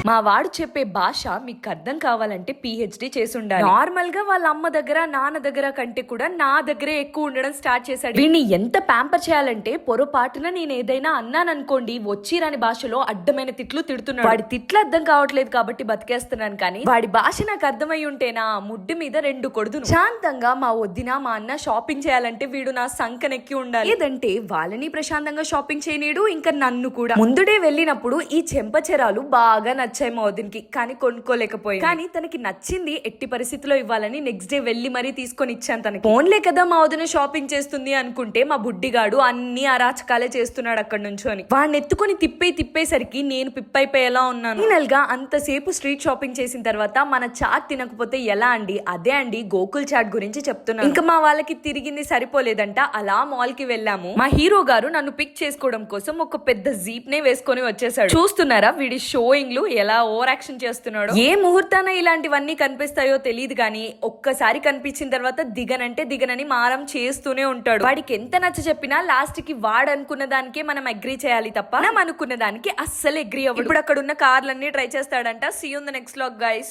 మా వాడు చెప్పే భాష మీకు అర్థం కావాలంటే పిహెచ్డి చేసి ఉండాలి. నార్మల్ గా వాళ్ళ అమ్మ దగ్గర నాన్న దగ్గర కంటే కూడా నా దగ్గరే ఎక్కువ ఉండడం స్టార్ట్ చేశాడు. వీడిని ఎంత ప్యాంపర్ చేయాలంటే పొరపాటున నేను ఏదైనా అన్నాననుకోండి వచ్చిరాని భాషలో అడ్డమైన తిట్లు తిడుతున్నాడు. వాడి తిట్లు అర్థం కావట్లేదు కాబట్టి బతికేస్తున్నాను, కానీ వాడి భాష నాకు అర్థమై ఉంటేనా ముడ్డు మీద 2 కొడుదును. శాంతంగా మా వద్దిన మా అన్న షాపింగ్ చేయాలంటే వీడు నా సంకనెక్కి ఉండాలి. లేదంటే వాళ్ళని ప్రశాంతంగా షాపింగ్ చేయనీడు, ఇంకా నన్ను కూడా. ముందుడే వెళ్ళినప్పుడు ఈ చెంపచెరాలు బాగా నచ్చాయి మా వదినికి, కానీ కొనుక్కోలేకపోయి. కానీ తనకి నచ్చింది ఎట్టి పరిస్థితిలో ఇవ్వాలని నెక్స్ట్ డే వెళ్ళి మరీ తీసుకొని ఇచ్చాను తనకి. ఫోన్లే కదా మా వదిన షాపింగ్ చేస్తుంది అనుకుంటే మా బుడ్డిగాడు అన్ని అరాచకాలే చేస్తున్నాడు అక్కడ నుంచోని. వాడిని ఎత్తుకొని తిప్పేసరికి నేను పిప్పైపోయేలా ఉన్నాను. ఫైనల్ గా అంతసేపు స్ట్రీట్ షాపింగ్ చేసిన తర్వాత మన చాట్ తినకపోతే ఎలా అండి? అదే అండి గోకుల్ చాట్ గురించి చెప్తున్నాను. ఇంకా మా వాళ్ళకి తిరిగింది సరిపోలేదంట, అలా మాల్ కి వెళ్ళాము. మా హీరో గారు నన్ను పిక్ చేసుకోవడం కోసం ఒక పెద్ద జీప్ నే వేసుకొని వచ్చేసాడు. చూస్తున్నారా వీడి షోయింగ్లు ఎలా ఓవర్ యాక్షన్ చేస్తున్నాడు? ఏ ముహూర్తాన ఇలాంటివన్నీ కనిపిస్తాయో తెలియదు, కానీ ఒక్కసారి కనిపించిన తర్వాత దిగనంటే దిగనని మారం చేస్తూనే ఉంటాడు. వాడికి ఎంత నచ్చ చెప్పినా లాస్ట్ కి వాడు అనుకున్న దానికే మనం అగ్రీ చేయాలి తప్ప మనం అనుకున్న దానికి అస్సలు అగ్రీ అవ్వడు. ఇప్పుడు అక్కడ ఉన్న కార్లన్నీ ట్రై చేస్తాడంట. See you in the next vlog guys.